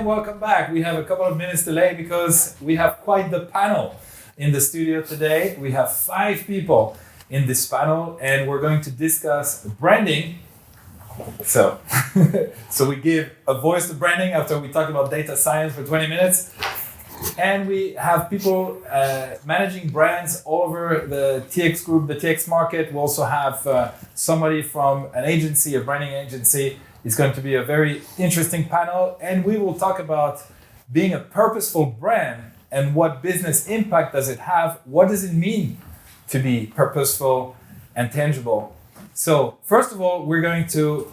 and welcome back. We have a couple of minutes delay because we have quite the panel in the studio today. We have 5 people in this panel and we're going to discuss branding. So we give a voice to branding after we talk about data science for 20 minutes. And we have people managing brands all over the TX group, the TX market. We also have somebody from an agency, a branding agency. It's going to be a very interesting panel. And we will talk about being a purposeful brand and what business impact does it have? What does it mean to be purposeful and tangible? So first of all, we're going to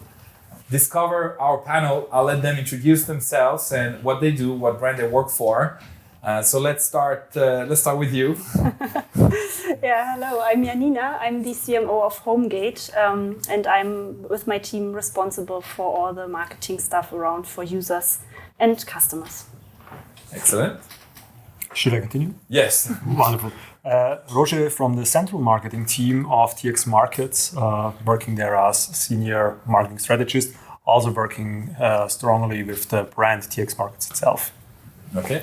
discover our panel. I'll let them introduce themselves and what they do, what brand they work for. So let's start with you. Yeah, hello, I'm Janina. I'm the CMO of Homegate, and I'm with my team responsible for all the marketing stuff around for users and customers. Excellent. Should I continue? Yes. Wonderful. Roger from the central marketing team of TX Markets, working there as senior marketing strategist, also working strongly with the brand TX Markets itself. Okay.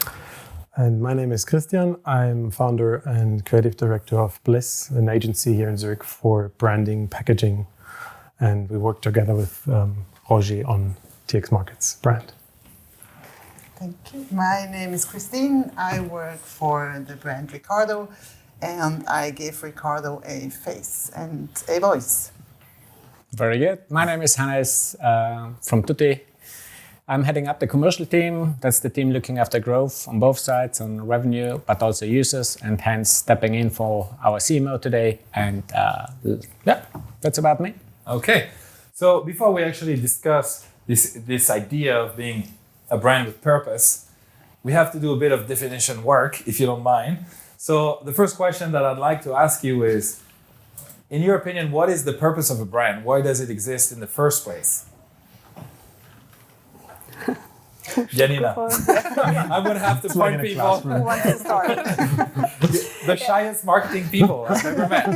And my name is Christian. I'm founder and creative director of BLYSS, an agency here in Zurich for branding, packaging. And we work together with Roger on TX Markets brand. Thank you. My name is Christine. I work for the brand Ricardo, and I give Ricardo a face and a voice. Very good. My name is Hannes from Tutti. I'm heading up the commercial team. That's the team looking after growth on both sides, on revenue, but also users, and hence stepping in for our CMO today. And yeah, that's about me. Okay. So before we actually discuss this idea of being a brand with purpose, we have to do a bit of definition work, if you don't mind. So the first question that I'd like to ask you is, in your opinion, what is the purpose of a brand? Why does it exist in the first place? Janina, I'm going to have to point people. Who wants to start? The shyest marketing people I've ever met.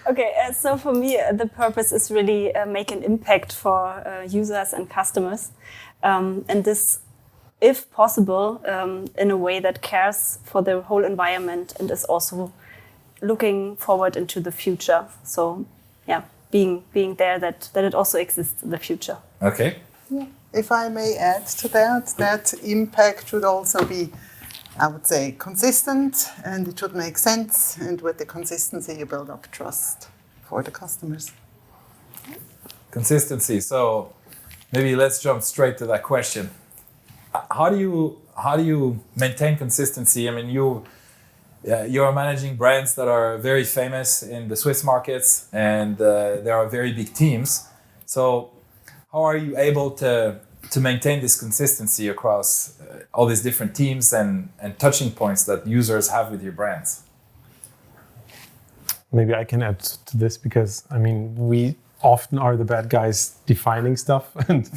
Okay, so for me, the purpose is really make an impact for users and customers. And this, if possible, in a way that cares for the whole environment and is also looking forward into the future. So, yeah, being there that it also exists in the future. Okay. Yeah. If I may add to that impact should also be, I would say, consistent, and it should make sense. And with the consistency, you build up trust for the customers. Consistency. So maybe let's jump straight to that question. How do you maintain consistency? I mean, you're managing brands that are very famous in the Swiss markets, and there are very big teams. So how are you able to maintain this consistency across all these different teams and touching points that users have with your brands? Maybe I can add to this because, I mean, we often are the bad guys defining stuff and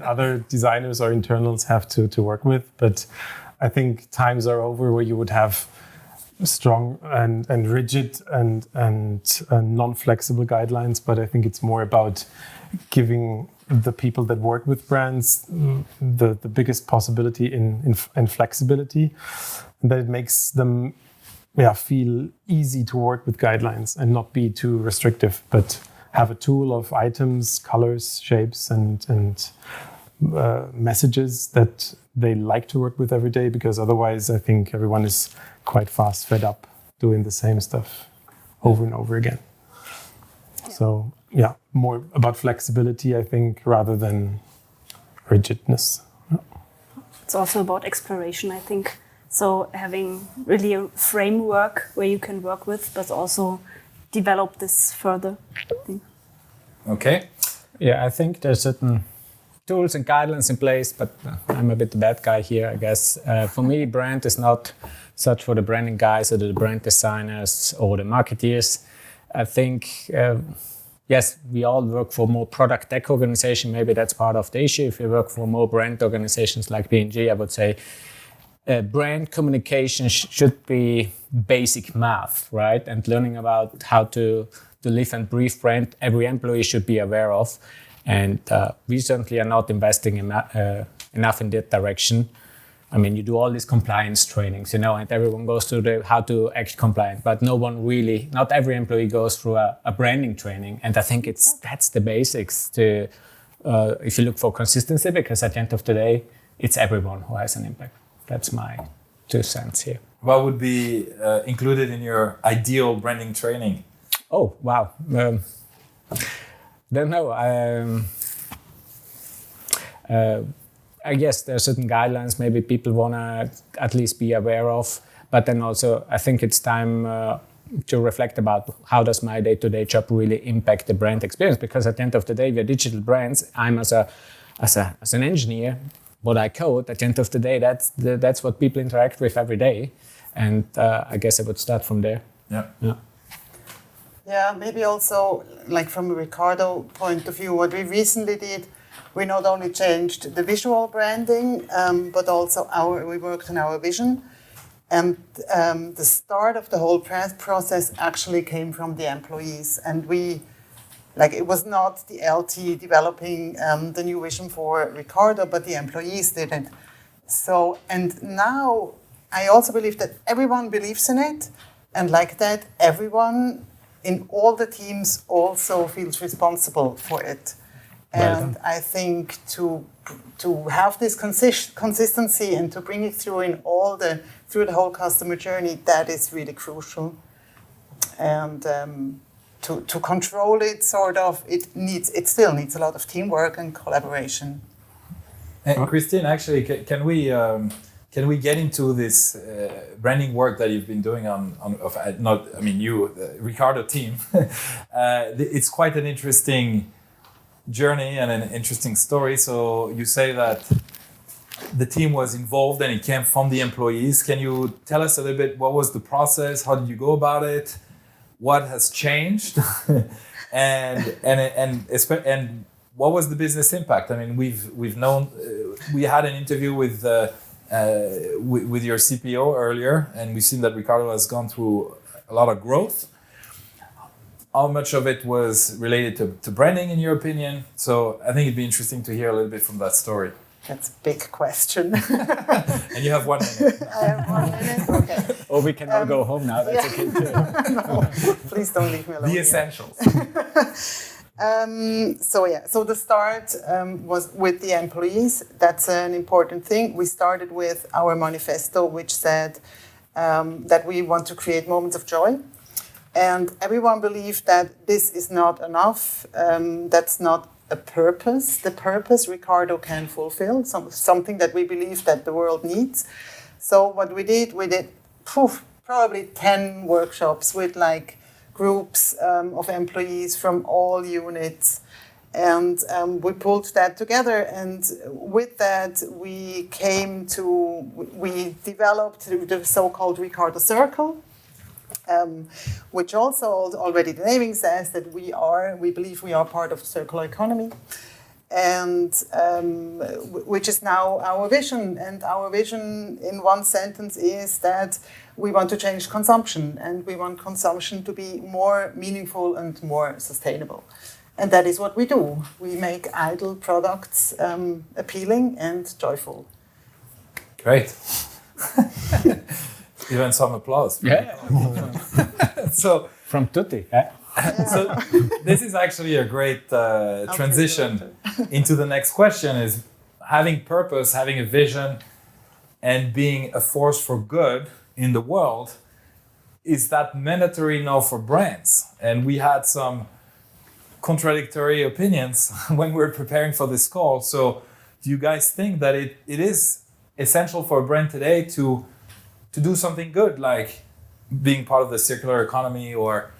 other designers or internals have to work with. But I think times are over where you would have strong and rigid and non-flexible guidelines. But I think it's more about giving the people that work with brands the biggest possibility in flexibility, and that it makes them feel easy to work with guidelines and not be too restrictive, but have a tool of items, colors, shapes, and messages that they like to work with every day, because otherwise I think everyone is quite fast fed up doing the same stuff over and over again. So yeah, more about flexibility, I think, rather than rigidness. It's also about exploration, I think. So having really a framework where you can work with, but also develop this further. Okay. Yeah, I think there's certain tools and guidelines in place, but I'm a bit the bad guy here, I guess. For me, brand is not such for the branding guys or the brand designers or the marketeers. I think, yes, we all work for more product tech organization. Maybe that's part of the issue. If you work for more brand organizations like P&G, I would say brand communication should be basic math, right? And learning about how to live and breathe brand, every employee should be aware of. And we certainly are not investing in enough in that direction. I mean, you do all these compliance trainings, and everyone goes through how to act compliant, but not every employee goes through a branding training. And I think that's the basics to, if you look for consistency, because at the end of the day, it's everyone who has an impact. That's my 2 cents here. What would be included in your ideal branding training? Oh, wow. Don't know. I guess there are certain guidelines maybe people want to at least be aware of. But then also, I think it's time to reflect about how does my day-to-day job really impact the brand experience? Because at the end of the day, we're digital brands. I'm as an engineer, what I code, at the end of the day, that's what people interact with every day. And I guess I would start from there. Yeah. Yeah, maybe also, like from a Ricardo point of view, what we recently did, we not only changed the visual branding, but also we worked on our vision. And the start of the whole process actually came from the employees. And it was not the LT developing the new vision for Ricardo, but the employees did it. So, and now I also believe that everyone believes in it. And like that, everyone in all the teams also feels responsible for it. And I think to have this consistency and to bring it through through the whole customer journey, that is really crucial. And to control it, it still needs a lot of teamwork and collaboration. And Christine, actually, can we get into this branding work that you've been doing Ricardo team? It's quite an interesting journey and an interesting story. So you say that the team was involved and it came from the employees. Can you tell us a little bit what was the process? How did you go about it? What has changed? and what was the business impact? I mean, we've known we had an interview with your CPO earlier, and we've seen that Ricardo has gone through a lot of growth. How much of it was related to branding, in your opinion? So I think it'd be interesting to hear a little bit from that story. That's a big question. And you have 1 minute. I have 1 minute? Okay. Or we can all go home now. That's okay too. No, please don't leave me alone. The essentials. So the start was with the employees. That's an important thing. We started with our manifesto, which said that we want to create moments of joy. And everyone believed that this is not enough. That's not a purpose. The purpose Ricardo can fulfill, something that we believe that the world needs. So what we did probably 10 workshops with groups of employees from all units. And we pulled that together. And with that, we developed the so-called Ricardo Circle, which also already the naming says that we believe we are part of the circular economy, and which is now our vision. And our vision in one sentence is that we want to change consumption, and we want consumption to be more meaningful and more sustainable. And that is what we do. We make idle products appealing and joyful. Great. Even some applause. Yeah. So from Tutti. So this is actually a great transition into the next question: is having purpose, having a vision, and being a force for good in the world. Is that mandatory now for brands? And we had some contradictory opinions when we were preparing for this call. So do you guys think that it is essential for a brand today to do something good, like being part of the circular economy or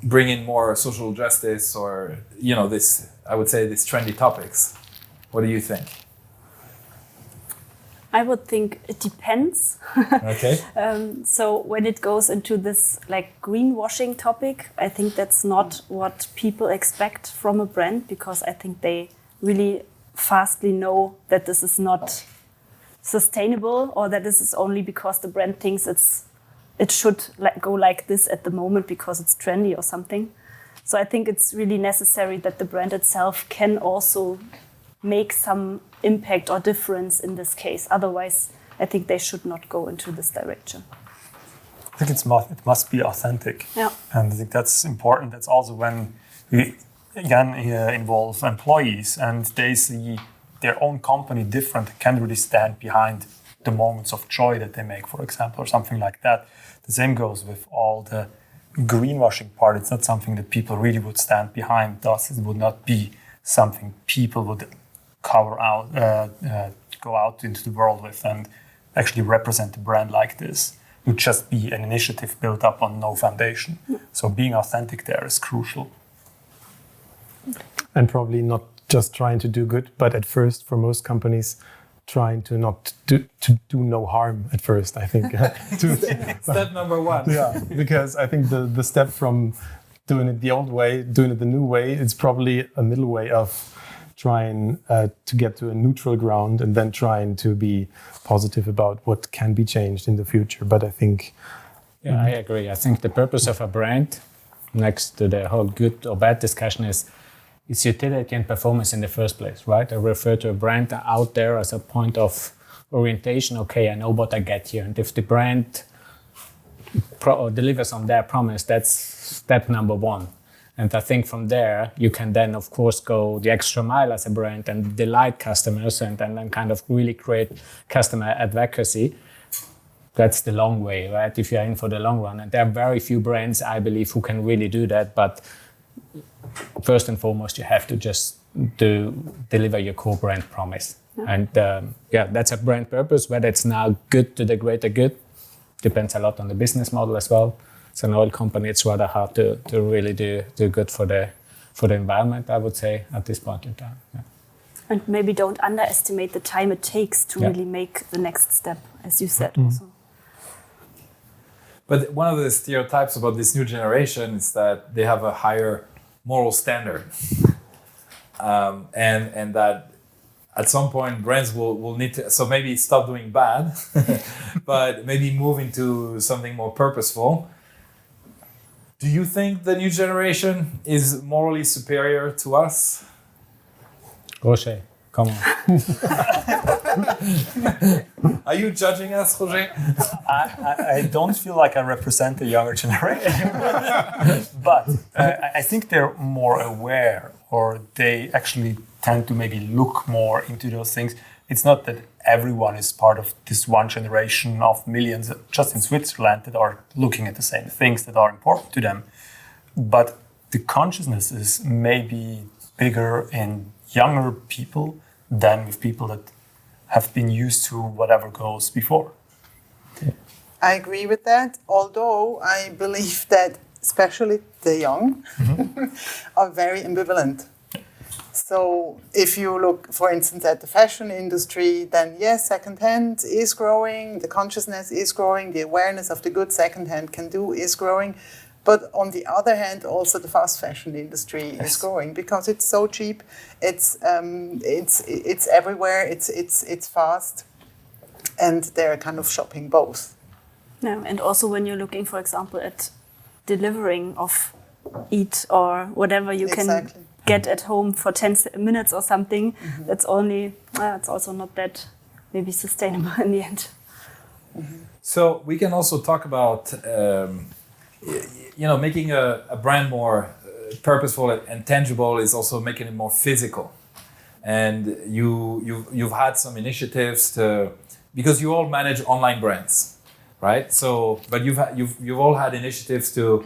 bring in more social justice, or, these trendy topics? What do you think? I would think it depends. Okay. So when it goes into this greenwashing topic, I think that's not what people expect from a brand, because I think they really fastly know that this is not sustainable, or that this is only because the brand thinks it should go like this at the moment because it's trendy or something. So I think it's really necessary that the brand itself can also make some impact or difference in this case. Otherwise, I think they should not go into this direction. I think it must be authentic. Yeah. And I think that's important. That's also when we, again, involve employees and they see their own company different, can really stand behind the moments of joy that they make, for example, or something like that. The same goes with all the greenwashing part. It's not something that people really would stand behind. Thus, it would not be something people would cover out, go out into the world with and actually represent the brand like this. It would just be an initiative built up on no foundation. So being authentic there is crucial. And probably not just trying to do good, but at first, for most companies, trying to not do no harm at first, I think. Step number one. Yeah, because I think the step from doing it the old way, doing it the new way, it's probably a middle way of trying to get to a neutral ground and then trying to be positive about what can be changed in the future. But I think... Yeah, I agree. I think the purpose of a brand, next to the whole good or bad discussion, is utility and performance in the first place, right? I refer to a brand out there as a point of orientation. Okay, I know what I get here. And if the brand delivers on their promise, that's step number one. And I think from there, you can then, of course, go the extra mile as a brand and delight customers and then kind of really create customer advocacy. That's the long way, right? If you're in for the long run. And there are very few brands, I believe, who can really do that. But first and foremost, you have to just deliver your core brand promise. Yeah. And that's a brand purpose. Whether it's now good to the greater good, depends a lot on the business model as well. It's an oil company, it's rather hard to really do good for the environment, I would say, at this point in time. Yeah. And maybe don't underestimate the time it takes to really make the next step, as you said also. But one of the stereotypes about this new generation is that they have a higher moral standard. And that at some point brands will need to, so maybe stop doing bad, but maybe move into something more purposeful. Do you think the new generation is morally superior to us? Roger, come on. Are you judging us, Roger? I don't feel like I represent the younger generation, but I think they're more aware, or they actually tend to maybe look more into those things. It's not that everyone is part of this one generation of millions just in Switzerland that are looking at the same things that are important to them. But the consciousness is maybe bigger in younger people than with people that have been used to whatever goes before. I agree with that, although I believe that especially the young are very ambivalent. So if you look, for instance, at the fashion industry, then yes, secondhand is growing, the consciousness is growing, the awareness of the good secondhand can do is growing. But on the other hand, also the fast fashion industry is growing because it's so cheap, it's everywhere, it's fast, and they're kind of shopping both. Yeah, and also when you're looking, for example, at delivering of eat or whatever you can get at home for 10 minutes or something, that's only, it's also not that maybe sustainable in the end. So we can also talk about, making a brand more purposeful and tangible is also making it more physical. And you've had some initiatives because you all manage online brands, right? So, but you've all had initiatives to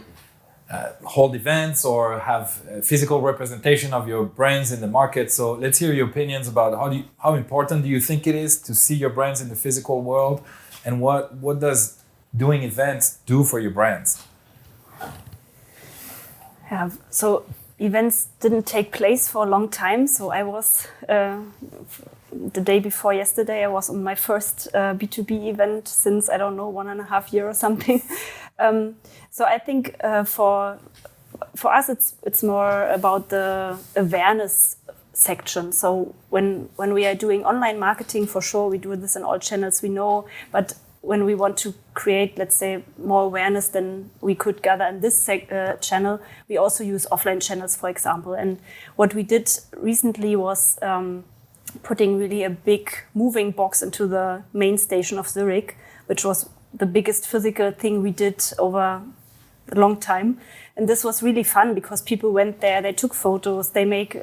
hold events or have physical representation of your brands in the market. So let's hear your opinions about how important do you think it is to see your brands in the physical world, and what does doing events do for your brands? Yeah, so events didn't take place for a long time. So I was the day before yesterday, I was on my first B2B event since, I don't know, 1.5 years or something. So I think for us, it's more about the awareness section. So when we are doing online marketing, for sure, we do this in all channels we know. But when we want to create, let's say, more awareness than we could gather in this channel, we also use offline channels, for example. And what we did recently was putting really a big moving box into the main station of Zurich, which was the biggest physical thing we did over a long time. And this was really fun because people went there, they took photos, they made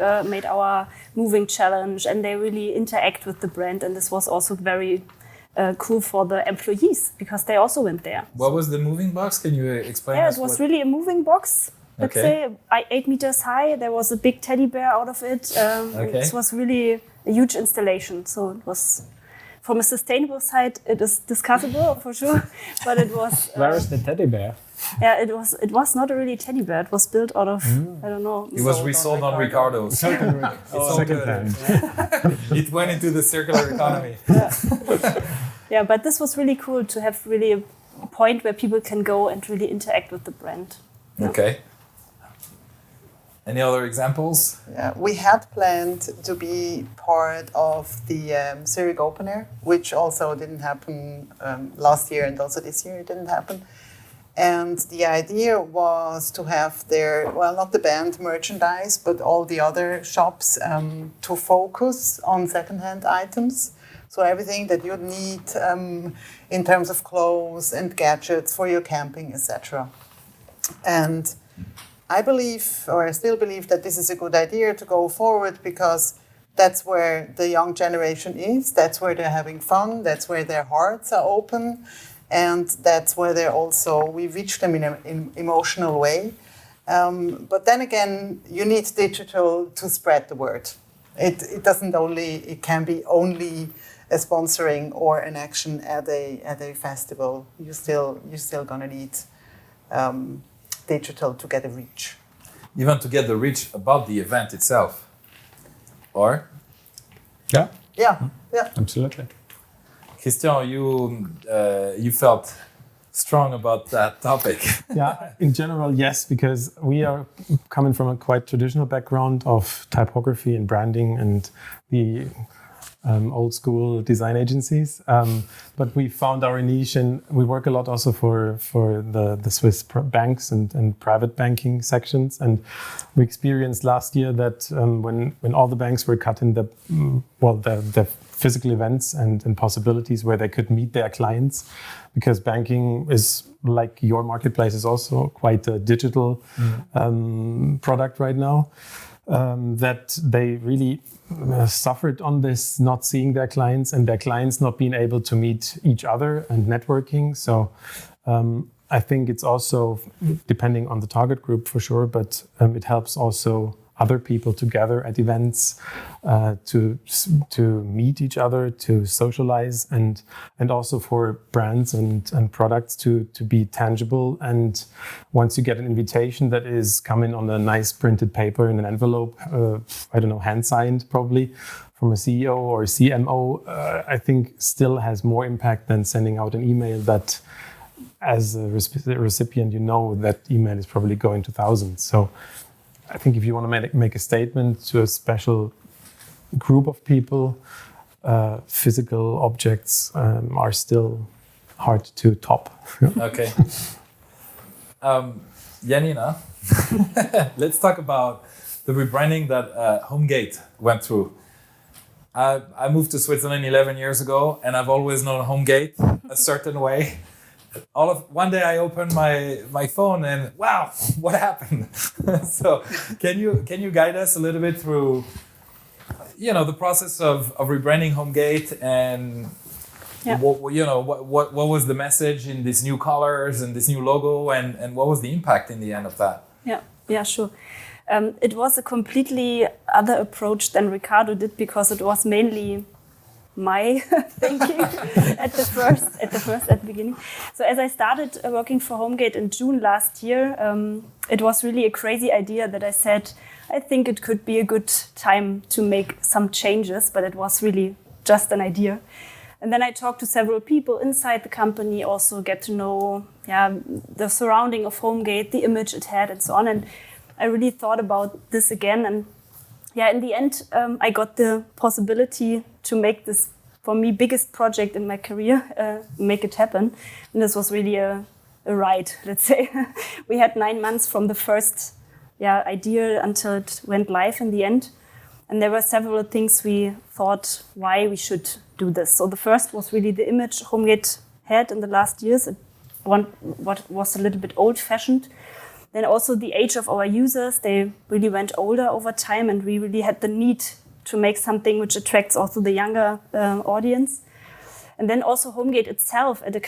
our moving challenge, and they really interact with the brand. And this was also very cool for the employees because they also went there. What was the moving box? Can you explain? Yeah, it was really a moving box. Let's say 8 meters high. There was a big teddy bear out of it. It was really a huge installation. So it was, from a sustainable side, it is discussable for sure. But it was. Where is the teddy bear? Yeah, it was not a really teddy bear. It was built out of I don't know. It was resold on Ricardo's. Second hand. It went into the circular economy. Yeah, but this was really cool to have really a point where people can go and really interact with the brand. Okay. Any other examples? Yeah, we had planned to be part of the Zurich Open Air, which also didn't happen last year, and also this year it didn't happen. And the idea was to have their, well, not the band merchandise, but all the other shops to focus on secondhand items. So everything that you'd need in terms of clothes and gadgets for your camping, etc. And I believe, or I still believe, that this is a good idea to go forward because that's where the young generation is, that's where they're having fun, that's where their hearts are open, and that's where they're also, we reach them in an emotional way. But then again, you need digital to spread the word. It doesn't only, it can be only a sponsoring or an action at a festival. You're still gonna need digital to get a reach. Even to get the reach about the event itself, or? Yeah. Yeah, yeah. Absolutely. Christian, you felt strong about that topic. Yeah, in general, yes, because we are coming from a quite traditional background of typography and branding and the old school design agencies. But we found our niche, and we work a lot also for the Swiss banks and private banking sections. And we experienced last year that when all the banks were cutting the physical events and possibilities where they could meet their clients, because banking is, like your marketplace, is also quite a digital product right now, that they really suffered on this, not seeing their clients and their clients not being able to meet each other and networking. So I think it's also depending on the target group for sure, but it helps also other people to gather at events, to meet each other, to socialize, and also for brands and products to be tangible. And once you get an invitation that is coming on a nice printed paper in an envelope, hand signed probably, from a CEO or a CMO, I think still has more impact than sending out an email that, as a recipient, you know that email is probably going to thousands. So I think if you want to make a statement to a special group of people, physical objects are still hard to top. Okay. Janina, let's talk about the rebranding that Homegate went through. I moved to Switzerland 11 years ago, and I've always known Homegate a certain way. One day I opened my phone and wow, what happened? So can you guide us a little bit through the process of rebranding Homegate, and what was the message in these new colors and this new logo, and what was the impact in the end of that? Yeah, sure. It was a completely other approach than Ricardo did, because it was mainly my thinking at the beginning. So as I started working for Homegate in June last year, it was really a crazy idea that I said, I think it could be a good time to make some changes, but it was really just an idea. And then I talked to several people inside the company, also get to know the surrounding of Homegate, the image it had, and so on. And I really thought about this again, and in the end, I got the possibility to make this, for me, biggest project in my career, make it happen. And this was really a ride, let's say. We had 9 months from the first idea until it went live in the end. And there were several things we thought why we should do this. So the first was really the image Homegate had in the last years. What was a little bit old-fashioned. Then also the age of our users, they really went older over time, and we really had the need to make something which attracts also the younger audience. And then also Homegate itself as a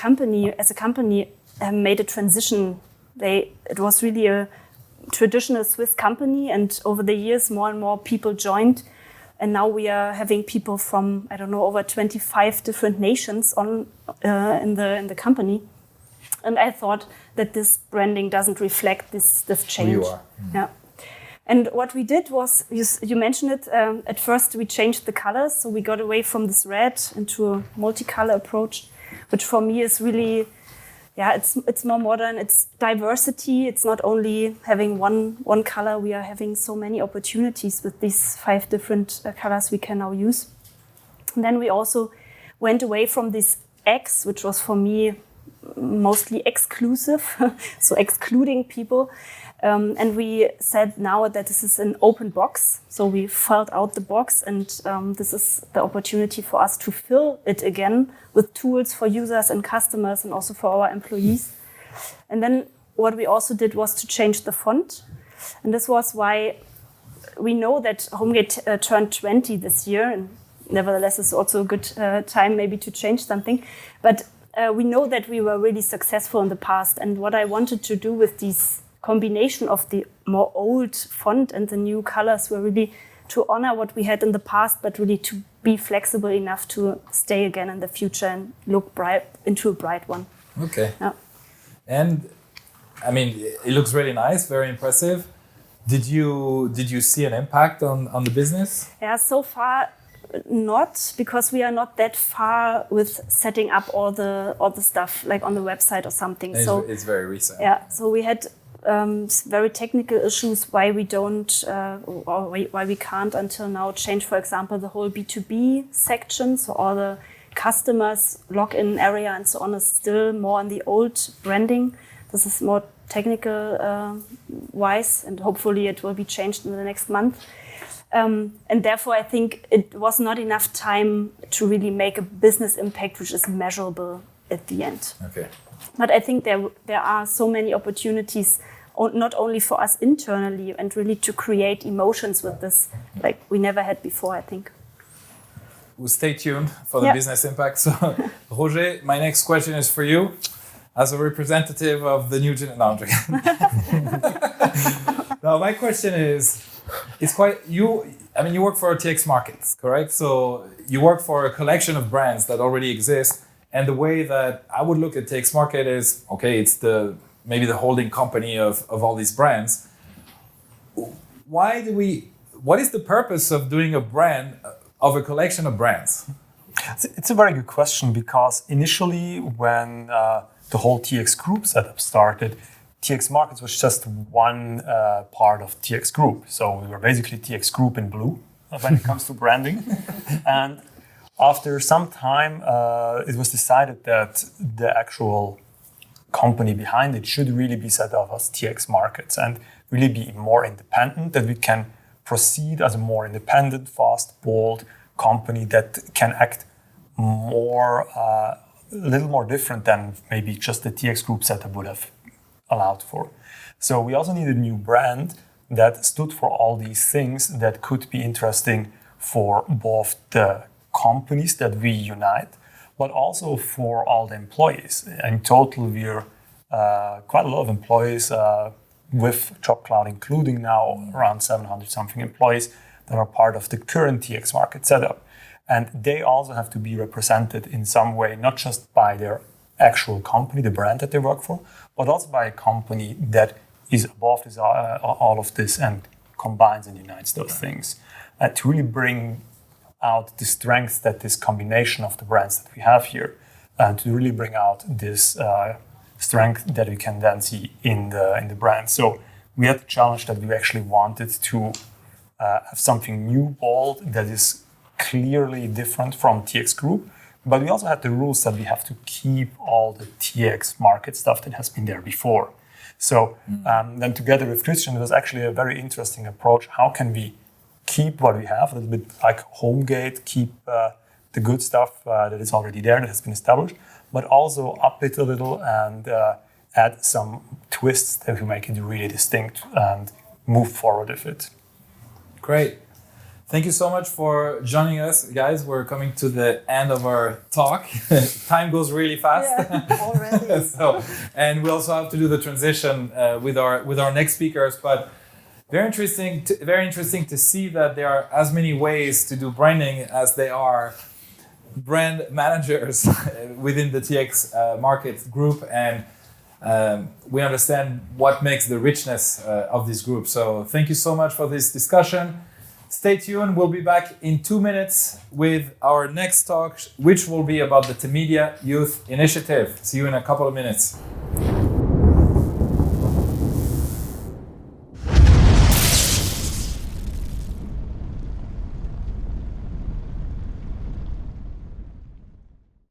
company made a transition. It was really a traditional Swiss company, and over the years more and more people joined, and now we are having people from over 25 different nations in the company. And I thought that this branding doesn't reflect this change. Who you are. Yeah. And what we did was, you mentioned it, at first we changed the colors. So we got away from this red into a multicolor approach, which for me is really, it's more modern. It's diversity. It's not only having one color. We are having so many opportunities with these 5 different colors we can now use. And then we also went away from this X, which was for me mostly exclusive, so excluding people. And we said now that this is an open box. So we filled out the box, and this is the opportunity for us to fill it again with tools for users and customers and also for our employees. And then what we also did was to change the font. And this was why we know that Homegate turned 20 this year. And nevertheless, it's also a good time maybe to change something. But we know that we were really successful in the past. And what I wanted to do with these combination of the more old font and the new colors were really to honor what we had in the past, but really to be flexible enough to stay again in the future and look into a bright one. Okay. Yeah. And I mean, it looks really nice, very impressive. Did you see an impact on the business? Yeah, so far not, because we are not that far with setting up all the stuff like on the website or something. So it's very recent. Yeah, so we had very technical issues why we don't or why we can't until now change, for example, the whole B2B section. So all the customers login area and so on is still more on the old branding. This is more technical wise, and hopefully it will be changed in the next month. And therefore, I think it was not enough time to really make a business impact which is measurable at the end. Okay. But I think there are so many opportunities, not only for us internally, and really to create emotions with this, like we never had before, I think. We'll stay tuned for the business impact. So, Roger, my next question is for you. As a representative of the new generation. Now, my question is you work for TX Markets, correct? So you work for a collection of brands that already exist. And the way that I would look at TX Market is, okay, it's maybe the holding company of all these brands. What is the purpose of doing a brand of a collection of brands? It's a very good question, because initially when the whole TX Group setup started, TX Markets was just one part of TX Group. So we were basically TX Group in blue when it comes to branding. And after some time, it was decided that the actual company behind it should really be set up as TX Markets and really be more independent, that we can proceed as a more independent, fast, bold company that can act more, a little more different than maybe just the TX Group setup would have allowed for. So we also needed a new brand that stood for all these things that could be interesting for both the companies that we unite, but also for all the employees. In total, we're quite a lot of employees with Job Cloud, including now around 700 something employees that are part of the current TX Market setup. And they also have to be represented in some way, not just by their actual company, the brand that they work for, but also by a company that is above this, all of this and combines and unites those things. To really bring out the strength that this combination of the brands that we have here, and to really bring out this strength that we can then see in the brand. So we had the challenge that we actually wanted to have something new, bold, that is clearly different from TX Group, but we also had the rules that we have to keep all the TX Market stuff that has been there before. So then together with Christian, it was actually a very interesting approach. How can we keep what we have, a little bit like Homegate, keep the good stuff that is already there, that has been established, but also up it a little and add some twists that will make it really distinct and move forward with it. Great. Thank you so much for joining us, guys. We're coming to the end of our talk. Time goes really fast. Yeah, already. And we also have to do the transition with our next speakers. But very interesting to see that there are as many ways to do branding as there are brand managers within the TX market group, and we understand what makes the richness of this group. So thank you so much for this discussion. Stay tuned. We'll be back in 2 minutes with our next talk, which will be about the Tamedia Youth Initiative. See you in a couple of minutes.